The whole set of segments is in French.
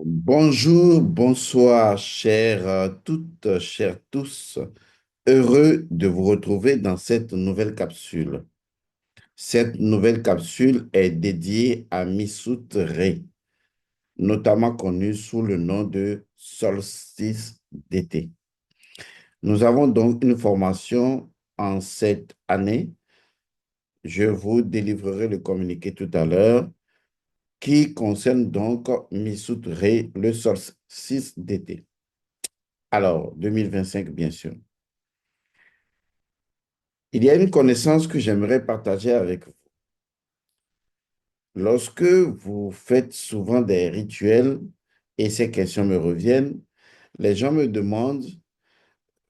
Bonjour, bonsoir, chères toutes, chers tous. Heureux de vous retrouver dans cette nouvelle capsule. Cette nouvelle capsule est dédiée à Missout Ré, notamment connu sous le nom de solstice d'été. Nous avons donc une formation en cette année. Je vous délivrerai le communiqué tout à l'heure qui concerne donc Missout Ré, le solstice d'été. Alors, 2025, bien sûr. Il y a une connaissance que j'aimerais partager avec vous. Lorsque vous faites souvent des rituels, et ces questions me reviennent, les gens me demandent,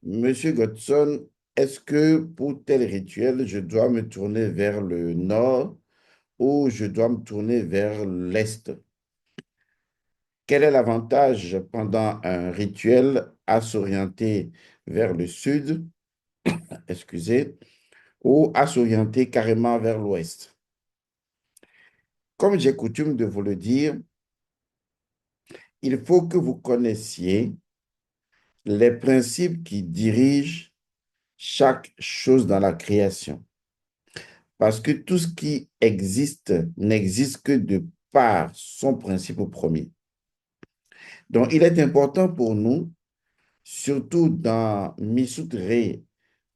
Monsieur Godson, est-ce que pour tel rituel, je dois me tourner vers le nord ou je dois me tourner vers l'est? Quel est l'avantage pendant un rituel à s'orienter vers le sud, excusez, ou à s'orienter carrément vers l'ouest? Comme j'ai coutume de vous le dire, il faut que vous connaissiez les principes qui dirigent chaque chose dans la création. Parce que tout ce qui existe n'existe que de par son principe premier. Donc, il est important pour nous, surtout dans Missout Ré,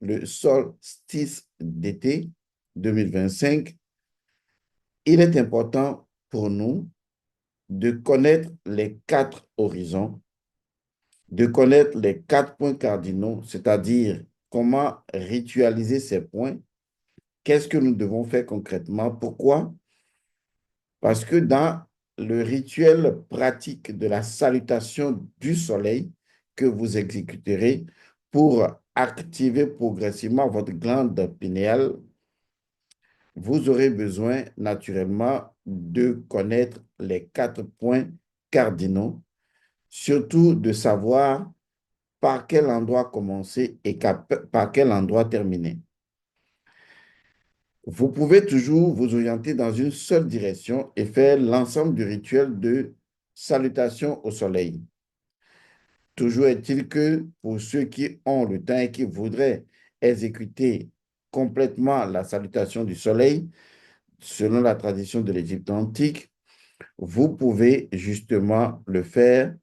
le solstice d'été 2025, il est important pour nous de connaître les quatre horizons, de connaître les quatre points cardinaux, c'est-à-dire comment ritualiser ces points, qu'est-ce que nous devons faire concrètement, pourquoi? Parce que dans le rituel pratique de la salutation du soleil que vous exécuterez pour activer progressivement votre glande pinéale, vous aurez besoin naturellement de connaître les quatre points cardinaux, surtout de savoir par quel endroit commencer et par quel endroit terminer. Vous pouvez toujours vous orienter dans une seule direction et faire l'ensemble du rituel de salutation au soleil. Toujours est-il que pour ceux qui ont le temps et qui voudraient exécuter complètement la salutation du soleil, selon la tradition de l'Égypte antique, vous pouvez justement le faire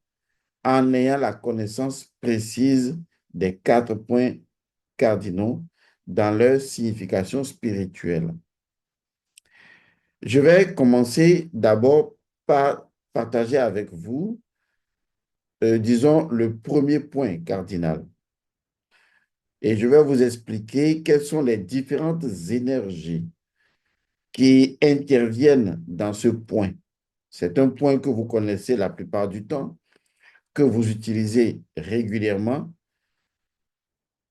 en ayant la connaissance précise des quatre points cardinaux dans leur signification spirituelle. Je vais commencer d'abord par partager avec vous, disons, le premier point cardinal. Et je vais vous expliquer quelles sont les différentes énergies qui interviennent dans ce point. C'est un point que vous connaissez la plupart du temps, que vous utilisez régulièrement.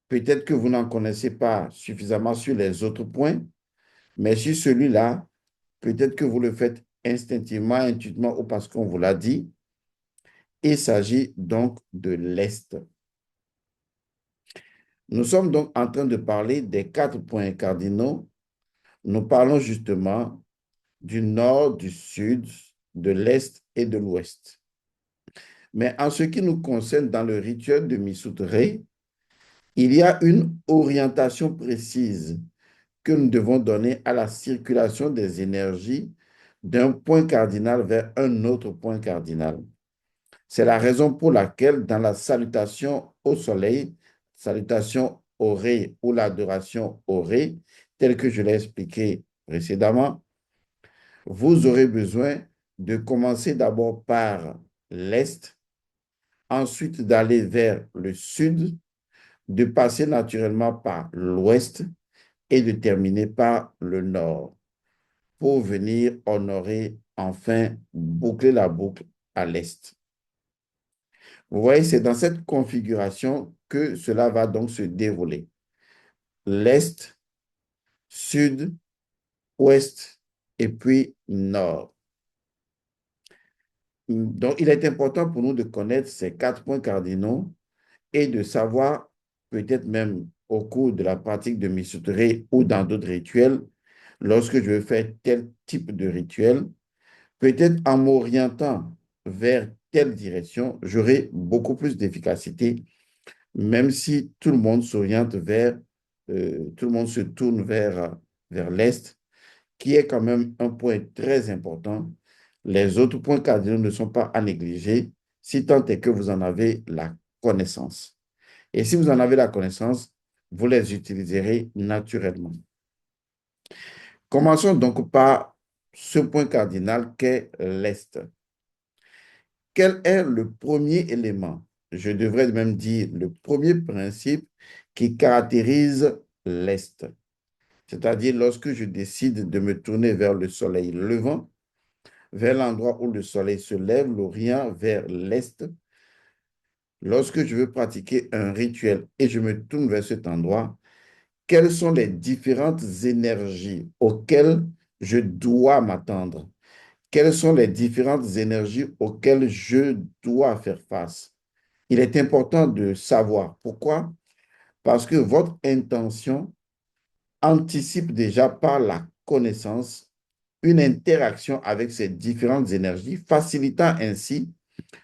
Peut-être que vous n'en connaissez pas suffisamment sur les autres points, mais sur celui-là, peut-être que vous le faites instinctivement, intuitivement ou parce qu'on vous l'a dit. Il s'agit donc de l'Est. Nous sommes donc en train de parler des quatre points cardinaux. Nous parlons justement du nord, du sud, de l'Est et de l'Ouest. Mais en ce qui nous concerne dans le rituel de Missoutré, il y a une orientation précise que nous devons donner à la circulation des énergies d'un point cardinal vers un autre point cardinal. C'est la raison pour laquelle dans la salutation au soleil, salutation au ré ou l'adoration au ré, tel que je l'ai expliqué précédemment, vous aurez besoin de commencer d'abord par l'est, ensuite d'aller vers le sud, de passer naturellement par l'ouest et de terminer par le nord pour venir honorer, enfin, boucler la boucle à l'est. Vous voyez, c'est dans cette configuration que cela va donc se dérouler. L'est, sud, ouest et puis nord. Donc, il est important pour nous de connaître ces quatre points cardinaux et de savoir, peut-être même au cours de la pratique de Missoutré ou dans d'autres rituels, lorsque je vais faire tel type de rituel, peut-être en m'orientant vers telle direction, j'aurai beaucoup plus d'efficacité, même si tout le monde s'oriente vers, tout le monde se tourne vers l'Est, qui est quand même un point très important. Les autres points cardinaux ne sont pas à négliger, si tant est que vous en avez la connaissance. Et si vous en avez la connaissance, vous les utiliserez naturellement. Commençons donc par ce point cardinal qu'est l'Est. Quel est le premier élément, je devrais même dire le premier principe qui caractérise l'Est? C'est-à-dire lorsque je décide de me tourner vers le soleil levant, vers l'endroit où le soleil se lève, l'Orient, vers l'Est, lorsque je veux pratiquer un rituel et je me tourne vers cet endroit, quelles sont les différentes énergies auxquelles je dois m'attendre? Quelles sont les différentes énergies auxquelles je dois faire face? Il est important de savoir pourquoi, parce que votre intention anticipe déjà par la connaissance une interaction avec ces différentes énergies, facilitant ainsi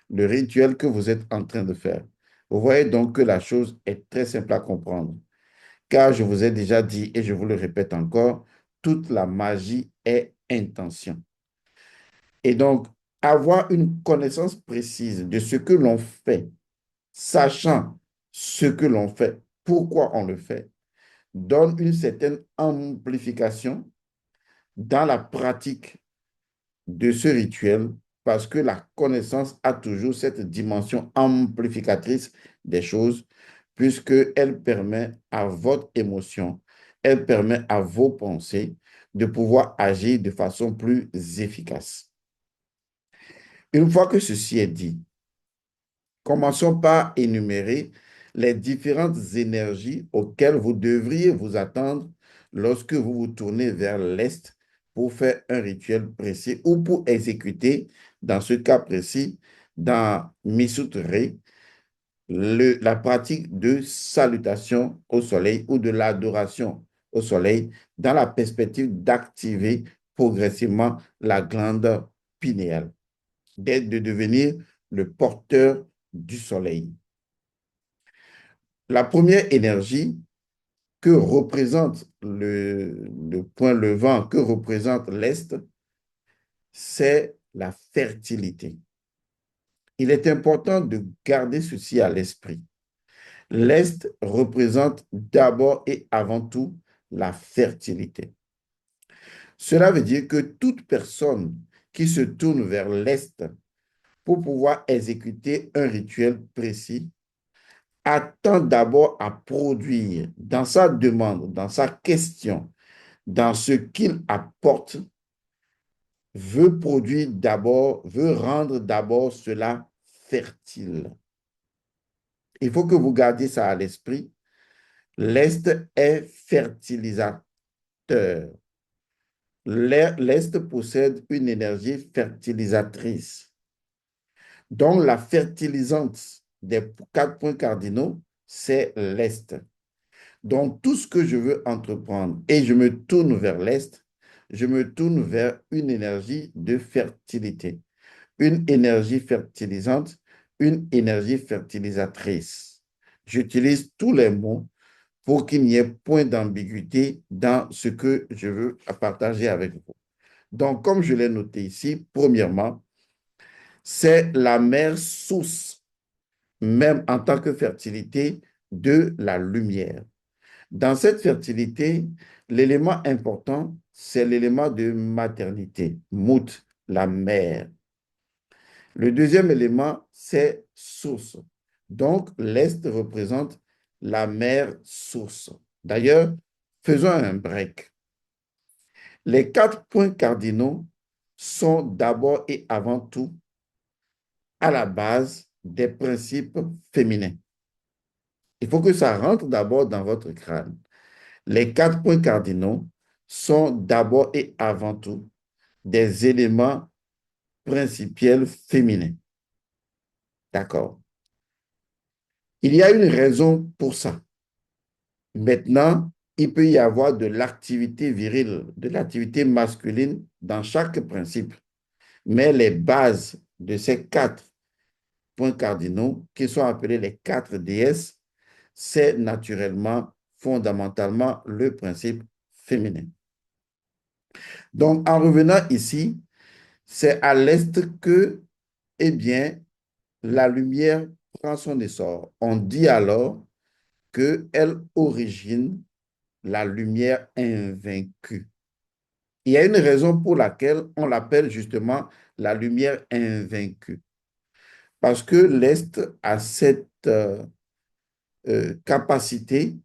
le rituel que vous êtes en train de faire. Vous voyez donc que la chose est très simple à comprendre, car je vous ai déjà dit, et je vous le répète encore, toute la magie est intention. Et donc, avoir une connaissance précise de ce que l'on fait, sachant ce que l'on fait, pourquoi on le fait, donne une certaine amplification dans la pratique de ce rituel parce que la connaissance a toujours cette dimension amplificatrice des choses puisqu'elle permet à votre émotion, elle permet à vos pensées de pouvoir agir de façon plus efficace. Une fois que ceci est dit, commençons par énumérer les différentes énergies auxquelles vous devriez vous attendre lorsque vous vous tournez vers l'Est pour faire un rituel précis ou pour exécuter, dans ce cas précis, dans Misutre, la pratique de salutation au soleil ou de l'adoration au soleil dans la perspective d'activer progressivement la glande pinéale, de devenir le porteur du soleil. La première énergie que représente le point levant, que représente l'Est, c'est la fertilité. Il est important de garder ceci à l'esprit. L'Est représente d'abord et avant tout la fertilité. Cela veut dire que toute personne qui se tourne vers l'Est pour pouvoir exécuter un rituel précis attend d'abord à produire dans sa demande, dans sa question, dans ce qu'il apporte, veut produire d'abord, veut rendre d'abord cela fertile. Il faut que vous gardiez ça à l'esprit. L'Est est fertilisateur. L'Est possède une énergie fertilisatrice. Donc, la fertilisante des 4 points cardinaux, c'est l'Est. Donc, tout ce que je veux entreprendre et je me tourne vers l'Est, je me tourne vers une énergie de fertilité, une énergie fertilisante, une énergie fertilisatrice. J'utilise tous les mots pour qu'il n'y ait point d'ambiguïté dans ce que je veux partager avec vous. Donc, comme je l'ai noté ici, premièrement, c'est la mère source, même en tant que fertilité, de la lumière. Dans cette fertilité, l'élément important, c'est l'élément de maternité, Mout, la mère. Le deuxième élément, c'est source. Donc, l'Est représente la mère source. D'ailleurs, faisons un break. Les 4 points cardinaux sont d'abord et avant tout à la base des principes féminins. Il faut que ça rentre d'abord dans votre crâne. Les 4 points cardinaux sont d'abord et avant tout des éléments principiels féminins. D'accord. Il y a une raison pour ça. Maintenant, il peut y avoir de l'activité virile, de l'activité masculine dans chaque principe. Mais les bases de ces 4 points cardinaux qui sont appelés les quatre déesses, c'est naturellement, fondamentalement, le principe féminin. Donc, en revenant ici, c'est à l'est que, eh bien, la lumière prend son essor. On dit alors qu'elle origine la lumière invaincue. Il y a une raison pour laquelle on l'appelle justement la lumière invaincue. Parce que l'Est a cette capacité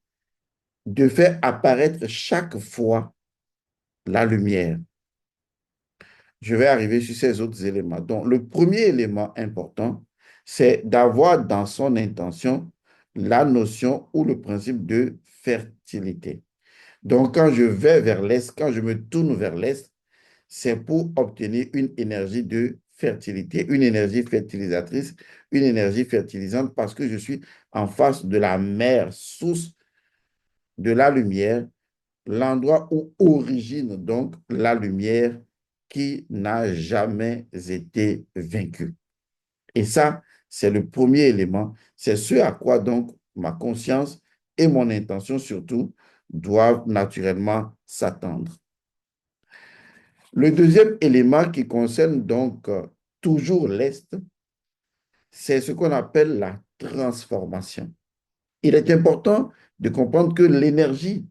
de faire apparaître chaque fois la lumière. Je vais arriver sur ces autres éléments. Donc, le premier élément important, c'est d'avoir dans son intention la notion ou le principe de fertilité. Donc, quand je vais vers l'Est, quand je me tourne vers l'Est, c'est pour obtenir une énergie de fertilité, une énergie fertilisatrice, une énergie fertilisante, parce que je suis en face de la mère, source de la lumière, l'endroit où origine donc la lumière qui n'a jamais été vaincue. Et ça, c'est le premier élément. C'est ce à quoi donc ma conscience et mon intention surtout doivent naturellement s'attendre. Le deuxième élément qui concerne donc toujours l'Est, c'est ce qu'on appelle la transformation. Il est important de comprendre que l'énergie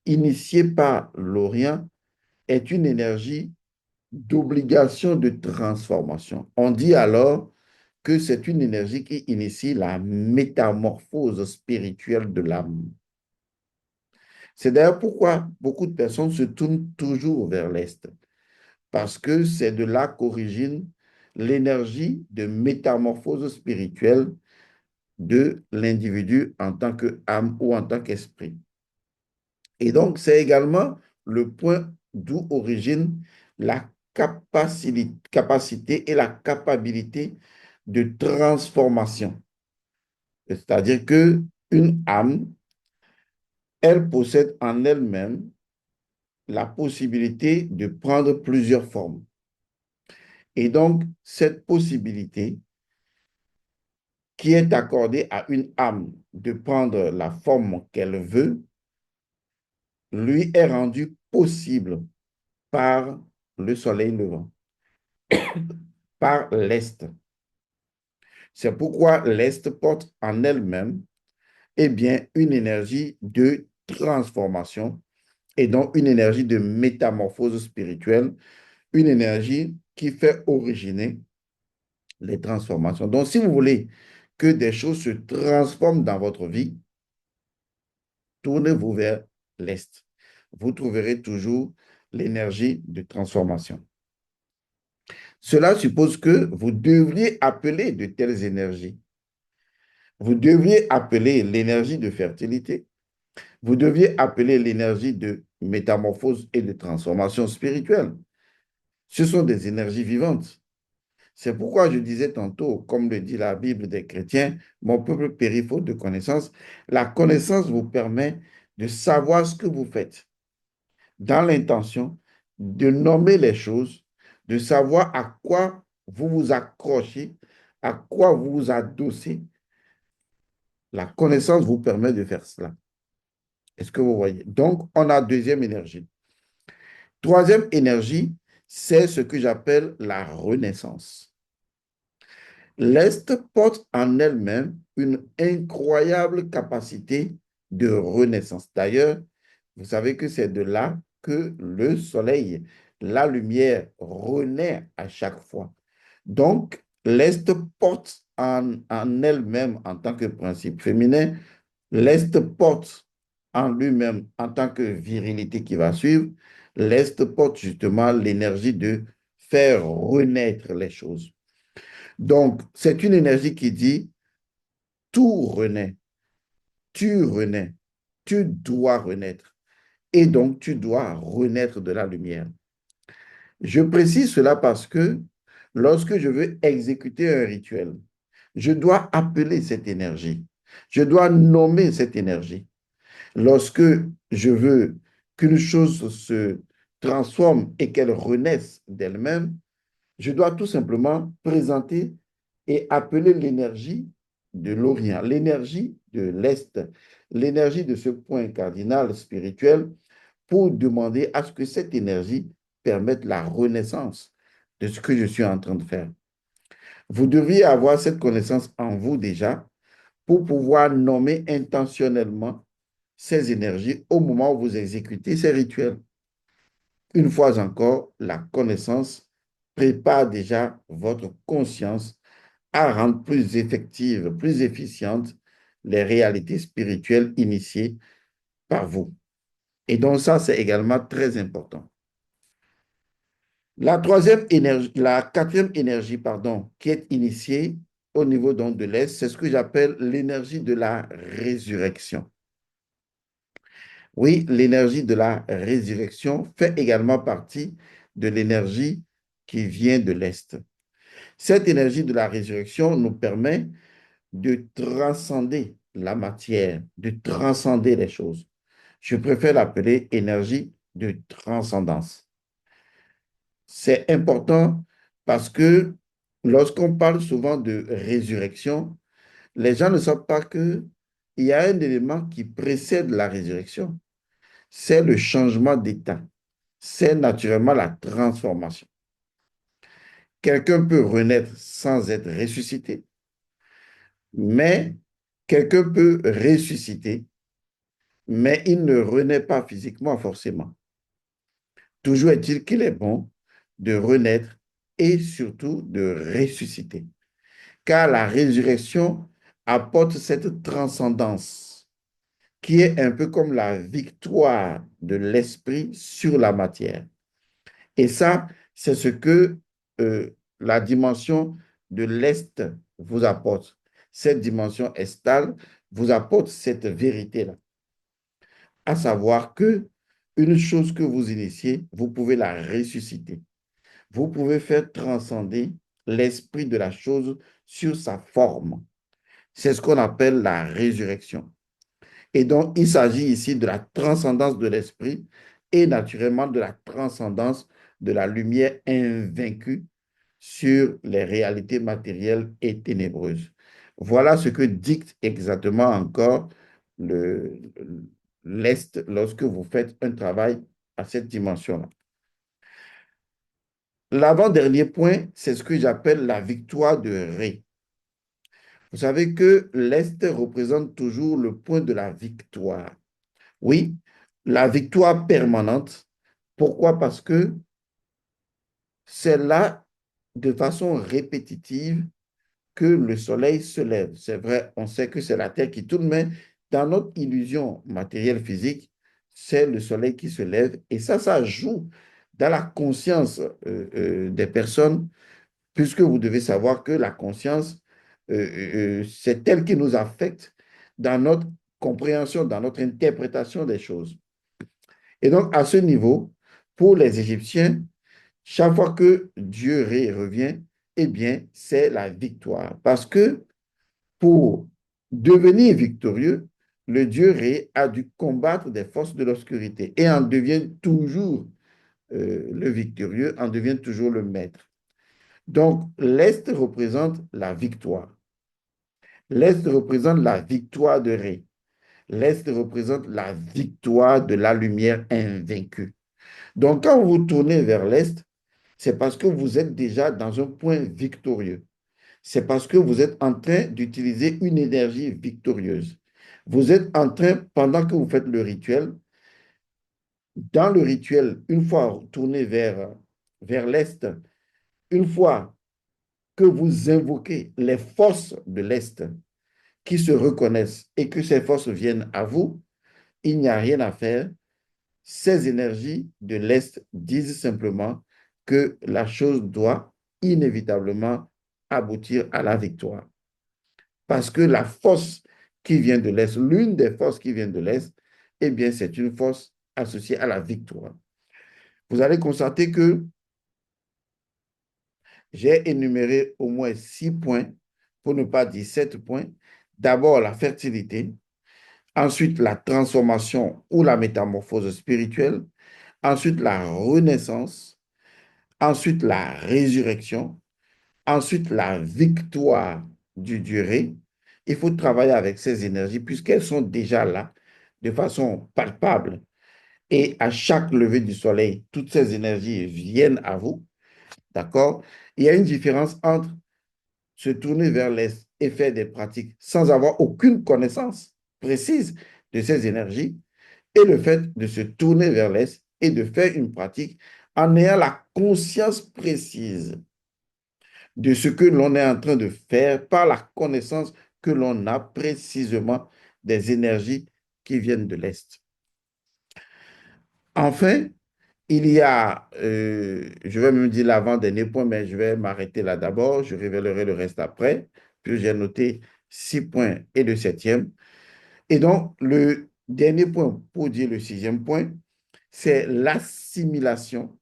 initiée par l'Orient est une énergie d'obligation de transformation. On dit alors que c'est une énergie qui initie la métamorphose spirituelle de l'âme. C'est d'ailleurs pourquoi beaucoup de personnes se tournent toujours vers l'Est, parce que c'est de là qu'origine l'énergie de métamorphose spirituelle de l'individu en tant qu'âme ou en tant qu'esprit. Et donc, c'est également le point d'où origine la capacité et la capacité de transformation. C'est-à-dire que une âme, elle possède en elle-même la possibilité de prendre plusieurs formes. Et donc, cette possibilité qui est accordée à une âme de prendre la forme qu'elle veut, lui est rendue possible par le soleil levant, par l'Est. C'est pourquoi l'Est porte en elle-même eh bien, une énergie de transformation et donc une énergie de métamorphose spirituelle, une énergie qui fait originer les transformations. Donc, si vous voulez que des choses se transforment dans votre vie, tournez-vous vers l'Est. Vous trouverez toujours l'énergie de transformation. Cela suppose que vous devriez appeler de telles énergies. Vous devriez appeler l'énergie de fertilité. Vous deviez appeler l'énergie de métamorphose et de transformation spirituelle. Ce sont des énergies vivantes. C'est pourquoi je disais tantôt, comme le dit la Bible des chrétiens, mon peuple périt faute de connaissance. La connaissance vous permet de savoir ce que vous faites dans l'intention de nommer les choses, de savoir à quoi vous vous accrochez, à quoi vous vous adossez. La connaissance vous permet de faire cela. Est-ce que vous voyez? Donc, on a deuxième énergie. Troisième énergie, c'est ce que j'appelle la renaissance. L'Est porte en elle-même une incroyable capacité de renaissance. D'ailleurs, vous savez que c'est de là que le soleil, la lumière renaît à chaque fois. Donc, l'Est porte en elle-même, en tant que principe féminin, l'Est porte en lui-même, en tant que virilité qui va suivre, l'Est porte justement l'énergie de faire renaître les choses. Donc, c'est une énergie qui dit tout renaît, tu renais, tu dois renaître. Et donc, tu dois renaître de la lumière. Je précise cela parce que lorsque je veux exécuter un rituel, je dois appeler cette énergie. Je dois nommer cette énergie. Lorsque je veux qu'une chose se transforme et qu'elle renaisse d'elle-même, je dois tout simplement présenter et appeler l'énergie de l'Orient, l'énergie de l'Est, l'énergie de ce point cardinal spirituel pour demander à ce que cette énergie permette la renaissance de ce que je suis en train de faire. Vous devriez avoir cette connaissance en vous déjà pour pouvoir nommer intentionnellement ces énergies au moment où vous exécutez ces rituels. Une fois encore, la connaissance prépare déjà votre conscience à rendre plus effectives, plus efficientes les réalités spirituelles initiées par vous. Et donc ça, c'est également très important. La quatrième énergie, pardon, qui est initiée au niveau donc de l'Est, c'est ce que j'appelle l'énergie de la résurrection. Oui, l'énergie de la résurrection fait également partie de l'énergie qui vient de l'Est. Cette énergie de la résurrection nous permet de transcender la matière, de transcender les choses. Je préfère l'appeler énergie de transcendance. C'est important parce que lorsqu'on parle souvent de résurrection, les gens ne savent pas qu'il y a un élément qui précède la résurrection. C'est le changement d'état. C'est naturellement la transformation. Quelqu'un peut renaître sans être ressuscité, mais quelqu'un peut ressusciter, mais il ne renaît pas physiquement forcément. Toujours est-il qu'il est bon de renaître et surtout de ressusciter, car la résurrection apporte cette transcendance qui est un peu comme la victoire de l'esprit sur la matière. Et ça, c'est ce que la dimension de l'Est vous apporte. Cette dimension estale vous apporte cette vérité-là, à savoir que une chose que vous initiez, vous pouvez la ressusciter. Vous pouvez faire transcender l'esprit de la chose sur sa forme. C'est ce qu'on appelle la résurrection. Et donc, il s'agit ici de la transcendance de l'esprit et naturellement de la transcendance de la lumière invaincue sur les réalités matérielles et ténébreuses. Voilà ce que dicte exactement encore l'Est lorsque vous faites un travail à cette dimension-là. L'avant-dernier point, c'est ce que j'appelle la victoire de Ré. Vous savez que l'Est représente toujours le point de la victoire. Oui, la victoire permanente. Pourquoi? Parce que c'est là, de façon répétitive, que le soleil se lève. C'est vrai, on sait que c'est la Terre qui tourne, mais dans notre illusion matérielle physique, c'est le soleil qui se lève. Et ça joue dans la conscience des personnes, puisque vous devez savoir que la conscience, c'est elle qui nous affecte dans notre compréhension, dans notre interprétation des choses. Et donc, à ce niveau, pour les Égyptiens, chaque fois que Dieu revient, eh bien, c'est la victoire. Parce que pour devenir victorieux, le Dieu Ré a dû combattre des forces de l'obscurité et en devient toujours le victorieux, en devient toujours le maître. Donc, l'Est représente la victoire. L'Est représente la victoire de Ré. L'Est représente la victoire de la lumière invaincue. Donc, quand vous tournez vers l'Est, c'est parce que vous êtes déjà dans un point victorieux. C'est parce que vous êtes en train d'utiliser une énergie victorieuse. Vous êtes en train, pendant que vous faites le rituel, dans le rituel, une fois tourné vers l'Est, une fois que vous invoquez les forces de l'Est qui se reconnaissent et que ces forces viennent à vous, il n'y a rien à faire. Ces énergies de l'Est disent simplement que la chose doit inévitablement aboutir à la victoire. Parce que la force qui vient de l'Est, l'une des forces qui vient de l'Est, eh bien, c'est une force associée à la victoire. Vous allez constater que j'ai énuméré au moins 6 points, pour ne pas dire 7 points. D'abord, la fertilité, ensuite la transformation ou la métamorphose spirituelle, ensuite la renaissance, ensuite la résurrection, Ensuite, la victoire du durée. Il faut travailler avec ces énergies puisqu'elles sont déjà là de façon palpable. Et à chaque lever du soleil, toutes ces énergies viennent à vous. D'accord? Il y a une différence entre se tourner vers l'Est et faire des pratiques sans avoir aucune connaissance précise de ces énergies et le fait de se tourner vers l'Est et de faire une pratique en ayant la conscience précise de ce que l'on est en train de faire par la connaissance que l'on a précisément des énergies qui viennent de l'Est. Enfin, il y a, je vais me dire l'avant-dernier point, mais je vais m'arrêter là d'abord, je révélerai le reste après, puis j'ai noté 6 points et le septième. Et donc, le dernier point, pour dire le sixième point, c'est l'assimilation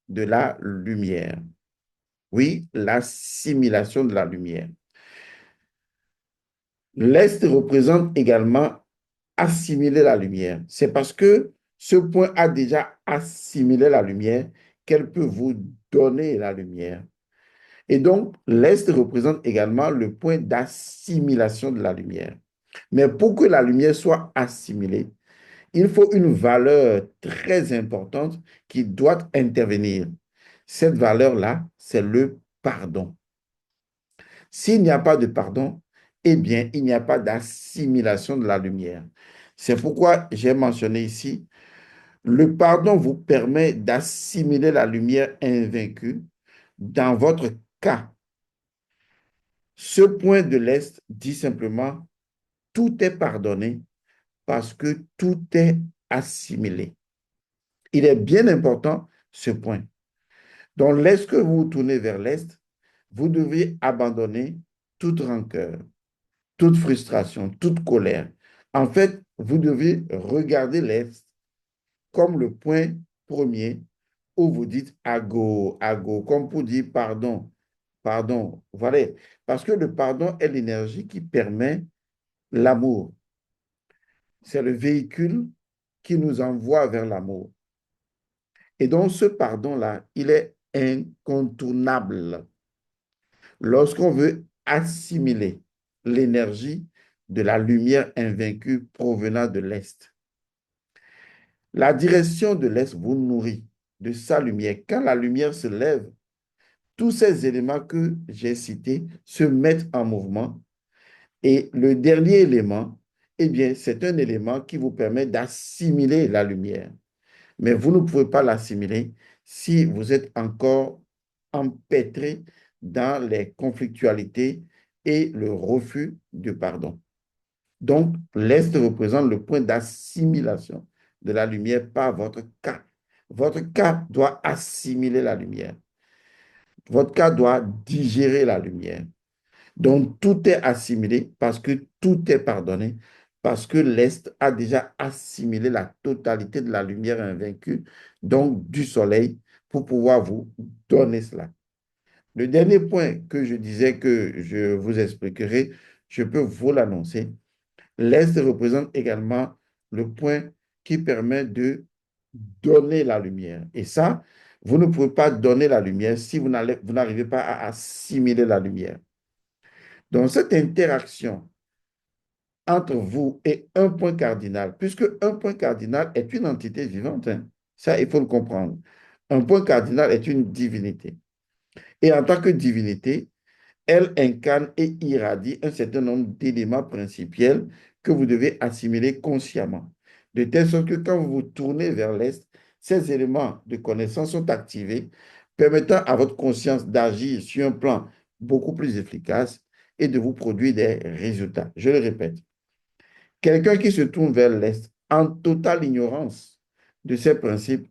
de la lumière. Oui, l'assimilation de la lumière. L'Est représente également assimiler la lumière. C'est parce que ce point a déjà assimilé la lumière qu'elle peut vous donner la lumière. Et donc, l'Est représente également le point d'assimilation de la lumière. Mais pour que la lumière soit assimilée, il faut une valeur très importante qui doit intervenir. Cette valeur-là, c'est le pardon. S'il n'y a pas de pardon, eh bien, il n'y a pas d'assimilation de la lumière. C'est pourquoi j'ai mentionné ici, le pardon vous permet d'assimiler la lumière invaincue. Dans votre cas, ce point de l'Est dit simplement, tout est pardonné parce que tout est assimilé. Il est bien important ce point. Donc, lorsque vous vous tournez vers l'Est, vous devez abandonner toute rancœur, toute frustration, toute colère. En fait, vous devez regarder l'Est comme le point premier où vous dites ago, ago, comme pour dire pardon, pardon. Voilà. Parce que le pardon est l'énergie qui permet l'amour. C'est le véhicule qui nous envoie vers l'amour. Et donc, ce pardon-là, il est incontournable lorsqu'on veut assimiler l'énergie de la lumière invaincue provenant de l'Est. La direction de l'Est vous nourrit de sa lumière. Quand la lumière se lève, tous ces éléments que j'ai cités se mettent en mouvement. Et le dernier élément, eh bien, c'est un élément qui vous permet d'assimiler la lumière. Mais vous ne pouvez pas l'assimiler si vous êtes encore empêtré dans les conflictualités et le refus de pardon. Donc, l'Est représente le point d'assimilation de la lumière par votre cas. Votre cas doit assimiler la lumière. Votre cas doit digérer la lumière. Donc, tout est assimilé parce que tout est pardonné, parce que l'Est a déjà assimilé la totalité de la lumière invaincue, donc du soleil, pour pouvoir vous donner cela. Le dernier point que je disais que je vous expliquerai, je peux vous l'annoncer. L'Est représente également le point qui permet de donner la lumière. Et ça, vous ne pouvez pas donner la lumière si vous n'arrivez pas à assimiler la lumière. Donc, cette interaction entre vous et un point cardinal, puisque un point cardinal est une entité vivante, hein, ça, il faut le comprendre. Un point cardinal est une divinité. Et en tant que divinité, elle incarne et irradie un certain nombre d'éléments principiels que vous devez assimiler consciemment. De telle sorte que quand vous vous tournez vers l'Est, ces éléments de connaissance sont activés, permettant à votre conscience d'agir sur un plan beaucoup plus efficace et de vous produire des résultats. Je le répète, quelqu'un qui se tourne vers l'Est en totale ignorance de ces principes,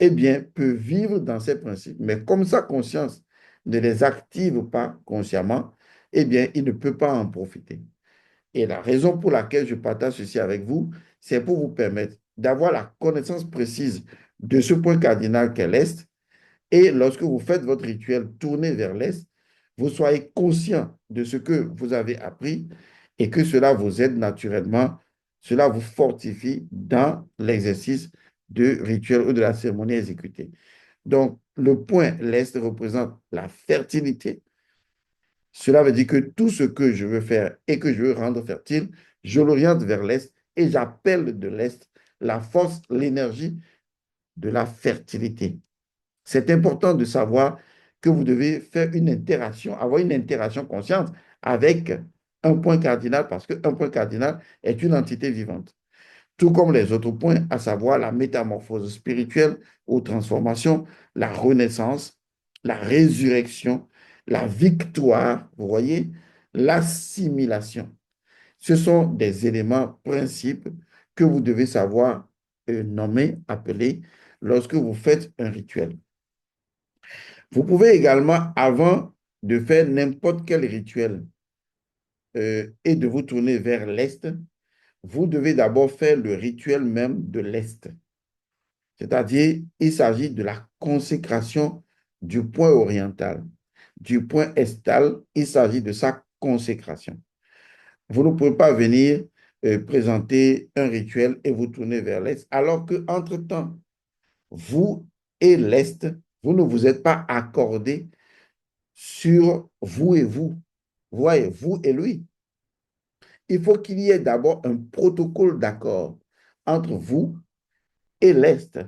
eh bien, peut vivre dans ces principes. Mais comme sa conscience ne les active pas consciemment, eh bien, il ne peut pas en profiter. Et la raison pour laquelle je partage ceci avec vous, c'est pour vous permettre d'avoir la connaissance précise de ce point cardinal qu'est l'Est. Et lorsque vous faites votre rituel tourné vers l'Est, vous soyez conscient de ce que vous avez appris et que cela vous aide naturellement, cela vous fortifie dans l'exercice de rituel ou de la cérémonie exécutée. Donc, le point l'Est représente la fertilité, Cela veut dire que tout ce que je veux faire et que je veux rendre fertile, je l'oriente vers l'Est et j'appelle de l'Est la force, l'énergie de la fertilité. C'est important de savoir que vous devez faire une interaction, avoir une interaction consciente avec un point cardinal parce qu'un point cardinal est une entité vivante. Tout comme les autres points, à savoir la métamorphose spirituelle ou transformation, la renaissance, la résurrection, la victoire, vous voyez, l'assimilation. Ce sont des éléments, principes que vous devez savoir nommer, appeler lorsque vous faites un rituel. Vous pouvez également, avant de faire n'importe quel rituel et de vous tourner vers l'Est, vous devez d'abord faire le rituel même de l'Est. C'est-à-dire, il s'agit de la consécration du point oriental. Du point estal, il s'agit de sa consécration. Vous ne pouvez pas venir présenter un rituel et vous tourner vers l'Est, alors qu'entre-temps, vous et l'Est, vous ne vous êtes pas accordés sur vous et vous. Vous voyez, vous et lui. Il faut qu'il y ait d'abord un protocole d'accord entre vous et l'Est.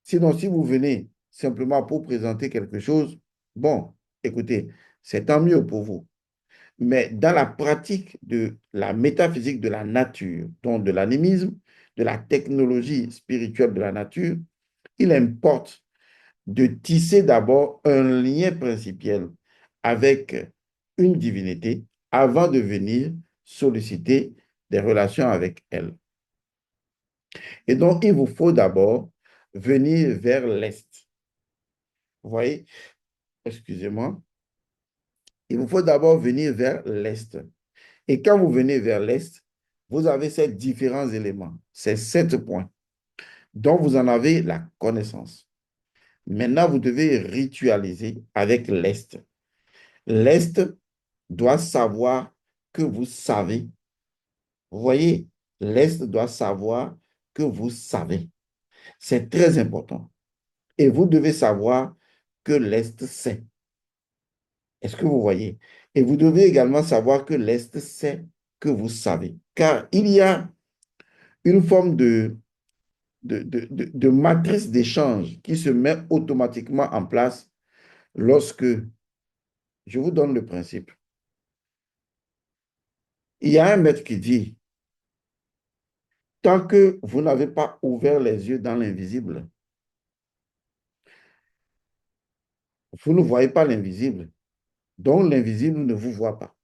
Sinon, si vous venez simplement pour présenter quelque chose, bon, écoutez, c'est tant mieux pour vous. Mais dans la pratique de la métaphysique de la nature, donc de l'animisme, de la technologie spirituelle de la nature, il importe de tisser d'abord un lien principiel avec une divinité avant de venir solliciter des relations avec elle. Et donc, il vous faut d'abord venir vers l'Est. Vous voyez, excusez-moi, il vous faut d'abord venir vers l'Est. Et quand vous venez vers l'Est, vous avez ces différents éléments, ces 7 points, dont vous en avez la connaissance. Maintenant, vous devez ritualiser avec l'Est. L'Est doit savoir que vous savez. Vous voyez, l'Est doit savoir que vous savez. C'est très important. Et vous devez savoir que l'Est sait. Est-ce que vous voyez? Et vous devez également savoir que l'Est sait que vous savez. Car il y a une forme de matrice d'échange qui se met automatiquement en place lorsque, je vous donne le principe, il y a un maître qui dit, tant que vous n'avez pas ouvert les yeux dans l'invisible, vous ne voyez pas l'invisible, donc l'invisible ne vous voit pas.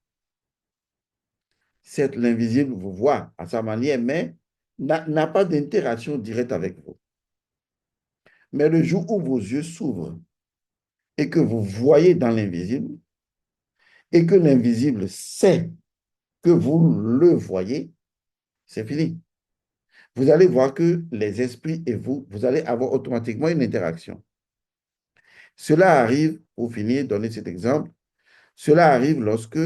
Certes, l'invisible vous voit à sa manière, mais n'a pas d'interaction directe avec vous. Mais le jour où vos yeux s'ouvrent et que vous voyez dans l'invisible et que l'invisible sait que vous le voyez, c'est fini. Vous allez voir que les esprits et vous, vous allez avoir automatiquement une interaction. Cela arrive, pour finir, donner cet exemple, cela arrive lorsque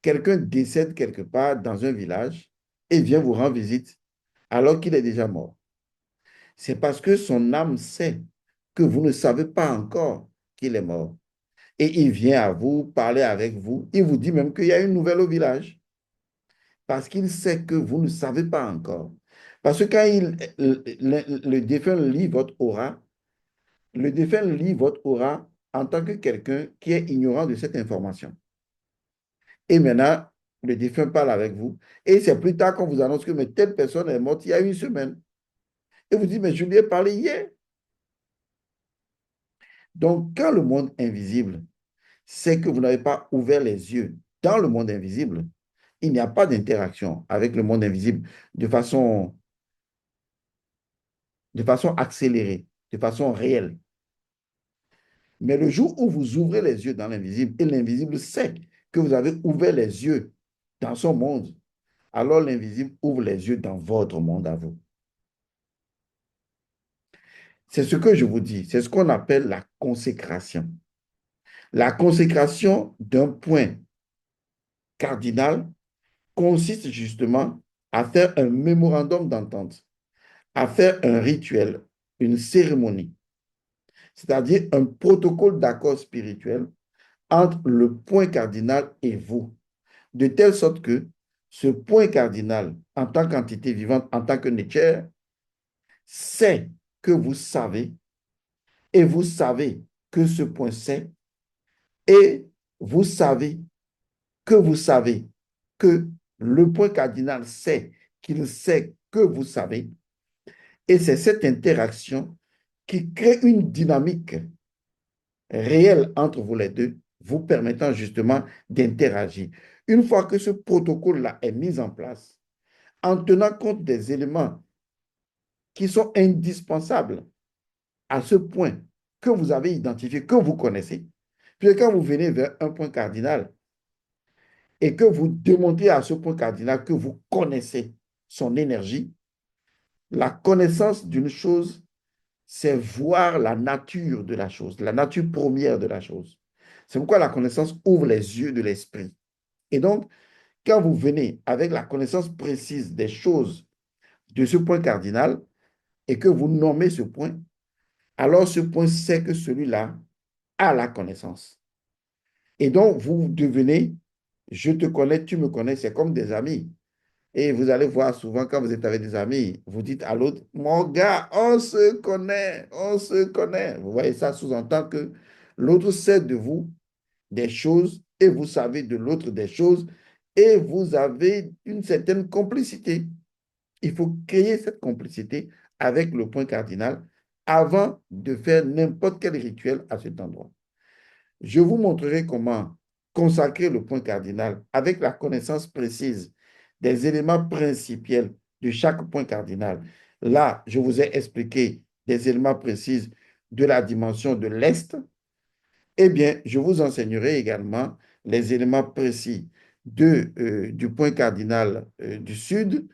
quelqu'un décède quelque part dans un village et vient vous rendre visite alors qu'il est déjà mort. C'est parce que son âme sait que vous ne savez pas encore qu'il est mort. Et il vient à vous, parler avec vous. Il vous dit même qu'il y a une nouvelle au village. Parce qu'il sait que vous ne savez pas encore. Parce que quand le défunt lit votre aura, le défunt lit votre aura en tant que quelqu'un qui est ignorant de cette information. Et maintenant, le défunt parle avec vous. Et c'est plus tard qu'on vous annonce que mais telle personne est morte il y a une semaine. Et vous dites, mais je lui ai parlé hier. Donc, quand le monde invisible sait que vous n'avez pas ouvert les yeux dans le monde invisible, il n'y a pas d'interaction avec le monde invisible de façon accélérée, de façon réelle. Mais le jour où vous ouvrez les yeux dans l'invisible et l'invisible sait que vous avez ouvert les yeux dans son monde, alors l'invisible ouvre les yeux dans votre monde à vous. C'est ce que je vous dis, c'est ce qu'on appelle la consécration. La consécration d'un point cardinal consiste justement à faire un mémorandum d'entente, à faire un rituel, une cérémonie, c'est-à-dire un protocole d'accord spirituel entre le point cardinal et vous, de telle sorte que ce point cardinal, en tant qu'entité vivante, en tant que nature, sait que vous savez, et vous savez que ce point sait, et vous savez que vous savez que le point cardinal sait qu'il sait que vous savez, et c'est cette interaction qui crée une dynamique réelle entre vous les deux, vous permettant justement d'interagir. Une fois que ce protocole-là est mis en place, en tenant compte des éléments qui sont indispensables à ce point que vous avez identifié, que vous connaissez, puis quand vous venez vers un point cardinal et que vous démontrez à ce point cardinal que vous connaissez son énergie, la connaissance d'une chose, c'est voir la nature de la chose, la nature première de la chose. C'est pourquoi la connaissance ouvre les yeux de l'esprit. Et donc, quand vous venez avec la connaissance précise des choses de ce point cardinal et que vous nommez ce point, alors ce point sait que celui-là a la connaissance. Et donc, vous devenez, je te connais, tu me connais, c'est comme des amis. Et vous allez voir souvent quand vous êtes avec des amis, vous dites à l'autre, mon gars, on se connaît, on se connaît. Vous voyez, ça sous-entend que l'autre sait de vous des choses et vous savez de l'autre des choses et vous avez une certaine complicité. Il faut créer cette complicité avec le point cardinal avant de faire n'importe quel rituel à cet endroit. Je vous montrerai comment consacrer le point cardinal avec la connaissance précise des éléments principiels de chaque point cardinal. Là, je vous ai expliqué des éléments précis de la dimension de l'Est. Eh bien, je vous enseignerai également les éléments précis du point cardinal du Sud,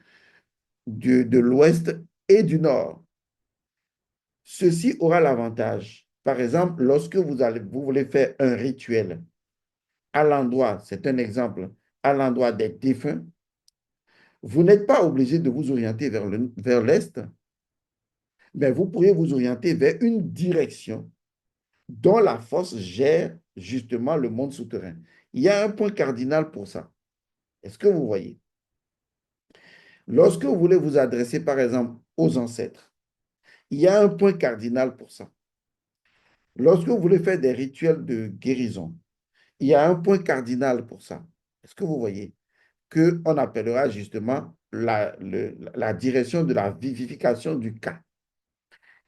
de l'Ouest et du Nord. Ceci aura l'avantage, par exemple, lorsque vous voulez faire un rituel à l'endroit, c'est un exemple, à l'endroit des défunts, vous n'êtes pas obligé de vous orienter vers l'Est, mais vous pourriez vous orienter vers une direction dont la force gère justement le monde souterrain. Il y a un point cardinal pour ça. Est-ce que vous voyez? Lorsque vous voulez vous adresser, par exemple, aux ancêtres, il y a un point cardinal pour ça. Lorsque vous voulez faire des rituels de guérison, il y a un point cardinal pour ça. Est-ce que vous voyez? Qu'on appellera justement la direction de la vivification du cas.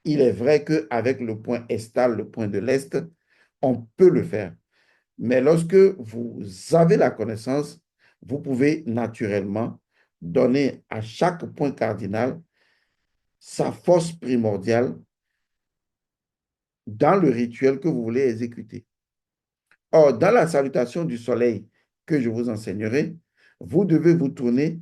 Il est vrai qu'avec le point estal, le point de l'Est, on peut le faire. Mais lorsque vous avez la connaissance, vous pouvez naturellement donner à chaque point cardinal sa force primordiale dans le rituel que vous voulez exécuter. Or, dans la salutation du soleil que je vous enseignerai, vous devez vous tourner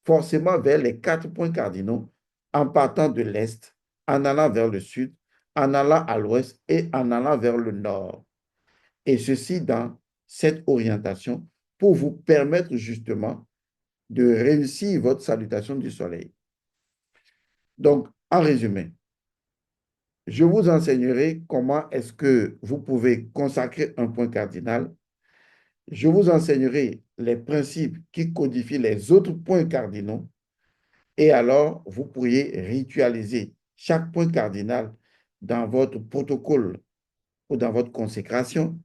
forcément vers les 4 points cardinaux en partant de l'Est, en allant vers le Sud, en allant à l'Ouest et en allant vers le Nord. Et ceci dans cette orientation pour vous permettre justement de réussir votre salutation du soleil. Donc, en résumé, je vous enseignerai comment est-ce que vous pouvez consacrer un point cardinal. Je vous enseignerai les principes qui codifient les autres points cardinaux et alors vous pourriez ritualiser chaque point cardinal dans votre protocole ou dans votre consécration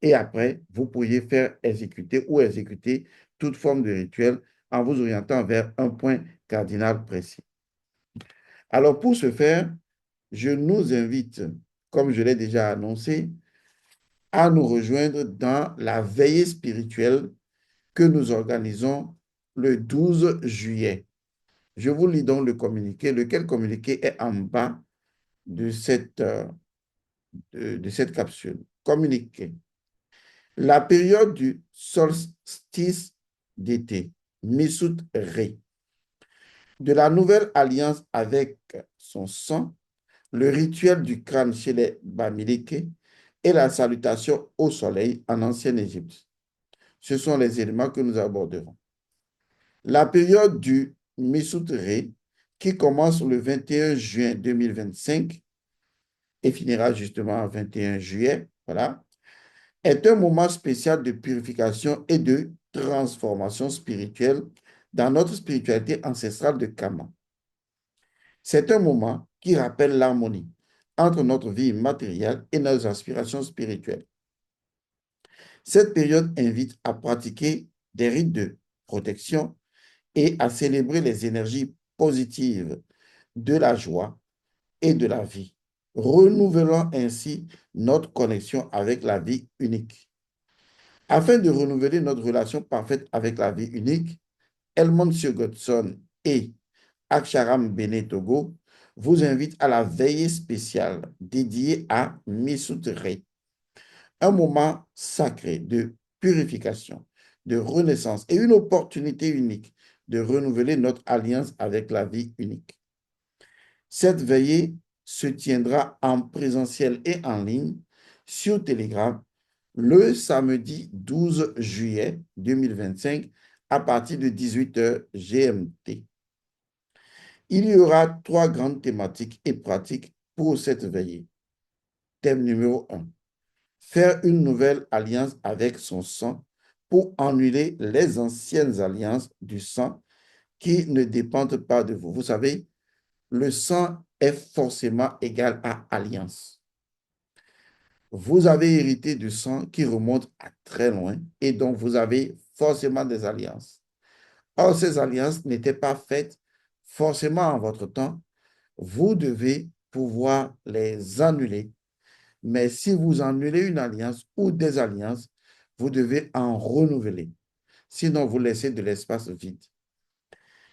et après, vous pourriez faire exécuter ou exécuter toute forme de rituel en vous orientant vers un point cardinal précis. Alors, pour ce faire, je nous invite, comme je l'ai déjà annoncé, à nous rejoindre dans la veillée spirituelle que nous organisons le 12 juillet. Je vous lis donc le communiqué, lequel communiqué est en bas de cette capsule. Communiqué. La période du solstice d'été, Misut Ré, de la nouvelle alliance avec son sang, le rituel du crâne chez les Bamileke et la salutation au soleil en ancienne Égypte. Ce sont les éléments que nous aborderons. La période du Misut Ré, qui commence le 21 juin 2025 et finira justement le 21 juillet, voilà, est un moment spécial de purification et de transformation spirituelle dans notre spiritualité ancestrale de Kama. C'est un moment qui rappelle l'harmonie entre notre vie matérielle et nos aspirations spirituelles. Cette période invite à pratiquer des rites de protection et à célébrer les énergies positives de la joie et de la vie, renouvelant ainsi notre connexion avec la vie unique. Afin de renouveler notre relation parfaite avec la vie unique, Helmond Godson et Aksharam Bene Togo vous invitent à la veillée spéciale dédiée à Misutre, un moment sacré de purification, de renaissance et une opportunité unique de renouveler notre alliance avec la vie unique. Cette veillée se tiendra en présentiel et en ligne sur Telegram le samedi 12 juillet 2025 à partir de 18h GMT. Il y aura 3 grandes thématiques et pratiques pour cette veillée. Thème numéro 1. Faire une nouvelle alliance avec son sang pour annuler les anciennes alliances du sang qui ne dépendent pas de vous. Vous savez, le sang est forcément égal à alliance. Vous avez hérité du sang qui remonte à très loin et donc vous avez forcément des alliances. Or, ces alliances n'étaient pas faites forcément en votre temps. Vous devez pouvoir les annuler. Mais si vous annulez une alliance ou des alliances, vous devez en renouveler. Sinon, vous laissez de l'espace vide.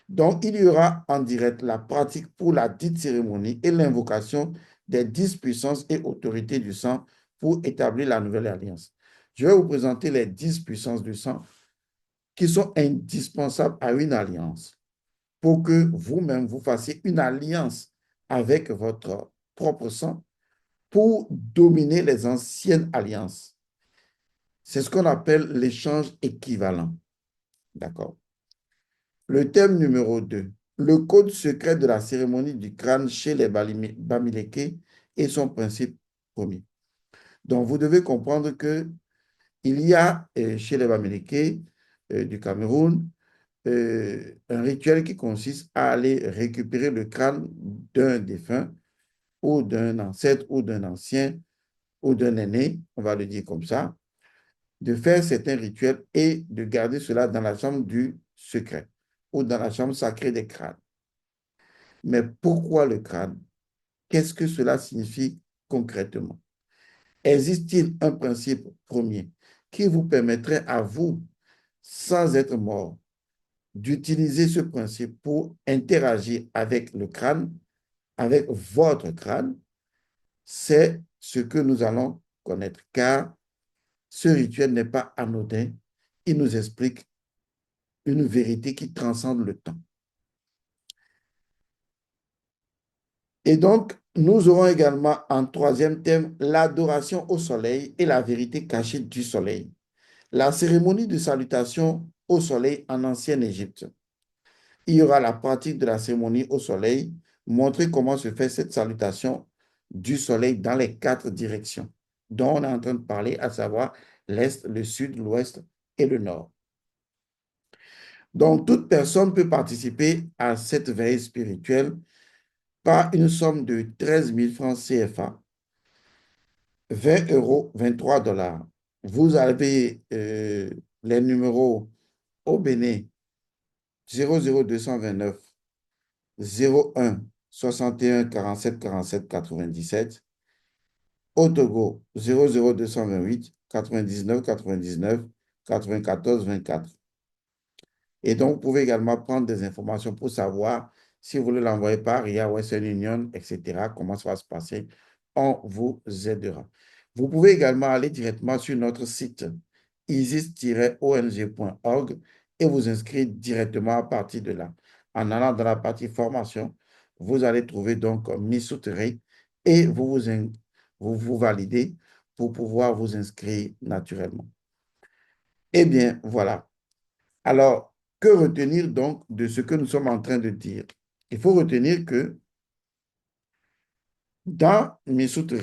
Donc, il y aura en direct la pratique pour la dite cérémonie et l'invocation des 10 puissances et autorités du sang pour établir la nouvelle alliance. Je vais vous présenter les 10 puissances du sang qui sont indispensables à une alliance pour que vous-même vous fassiez une alliance avec votre propre sang pour dominer les anciennes alliances. C'est ce qu'on appelle l'échange équivalent. D'accord? Le thème numéro 2, le code secret de la cérémonie du crâne chez les Bamileke et son principe premier. Donc, vous devez comprendre que il y a chez les Bamileke du Cameroun un rituel qui consiste à aller récupérer le crâne d'un défunt ou d'un ancêtre ou d'un ancien ou d'un aîné, on va le dire comme ça, de faire certains rituels et de garder cela dans la chambre du secret ou dans la chambre sacrée des crânes. Mais pourquoi le crâne? Qu'est-ce que cela signifie concrètement? Existe-t-il un principe premier qui vous permettrait à vous, sans être mort, d'utiliser ce principe pour interagir avec le crâne, avec votre crâne? C'est ce que nous allons connaître, car ce rituel n'est pas anodin. Il nous explique une vérité qui transcende le temps. Et donc, nous aurons également en troisième thème l'adoration au soleil et la vérité cachée du soleil. La cérémonie de salutation au soleil en ancienne Égypte. Il y aura la pratique de la cérémonie au soleil, montrer comment se fait cette salutation du soleil dans les 4 directions dont on est en train de parler, à savoir l'Est, le Sud, l'Ouest et le Nord. Donc, toute personne peut participer à cette veille spirituelle par une somme de 13 000 francs CFA, 20 euros, 23 dollars. Vous avez les numéros au Bénin 00229 01 61 47 47 97, au Togo 00228 99 99 94 24. Et donc, vous pouvez également prendre des informations pour savoir si vous voulez l'envoyer par RIA, Western Union, etc., comment ça va se passer. On vous aidera. Vous pouvez également aller directement sur notre site isis-ong.org et vous inscrire directement à partir de là. En allant dans la partie formation, vous allez trouver donc Misutre et vous validez pour pouvoir vous inscrire naturellement. Eh bien, voilà. Alors, que retenir donc de ce que nous sommes en train de dire? Il faut retenir que dans Misutre,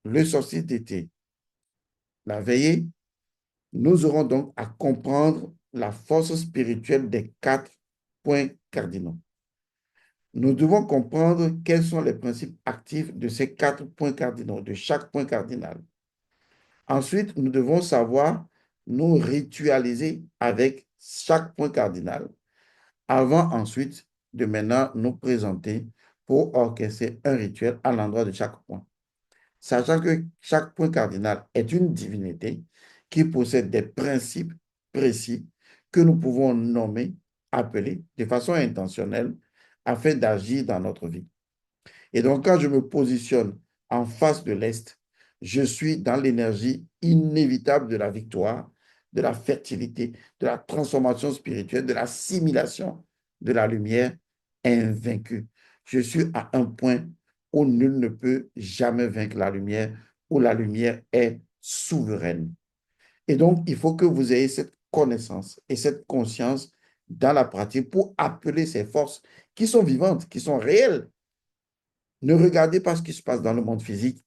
le solstice d'été, la veillée, nous aurons donc à comprendre la force spirituelle des 4 points cardinaux. Nous devons comprendre quels sont les principes actifs de ces 4 points cardinaux, de chaque point cardinal. Ensuite, nous devons savoir nous ritualiser avec chaque point cardinal avant ensuite de maintenant nous présenter pour orchestrer un rituel à l'endroit de chaque point. Sachant que chaque point cardinal est une divinité qui possède des principes précis que nous pouvons nommer, appeler de façon intentionnelle afin d'agir dans notre vie. Et donc, quand je me positionne en face de l'Est, je suis dans l'énergie inévitable de la victoire, de la fertilité, de la transformation spirituelle, de l'assimilation de la lumière invaincue. Je suis à un point où nul ne peut jamais vaincre la lumière, où la lumière est souveraine. Et donc, il faut que vous ayez cette connaissance et cette conscience dans la pratique pour appeler ces forces qui sont vivantes, qui sont réelles. Ne regardez pas ce qui se passe dans le monde physique.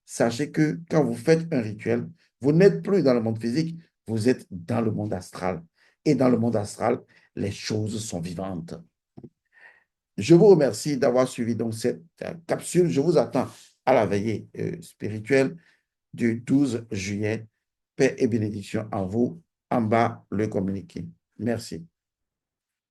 Sachez que quand vous faites un rituel, vous n'êtes plus dans le monde physique, vous êtes dans le monde astral. Et dans le monde astral, les choses sont vivantes. Je vous remercie d'avoir suivi donc cette capsule. Je vous attends à la veillée spirituelle du 12 juillet. Paix et bénédiction en vous. En bas, le communiqué. Merci.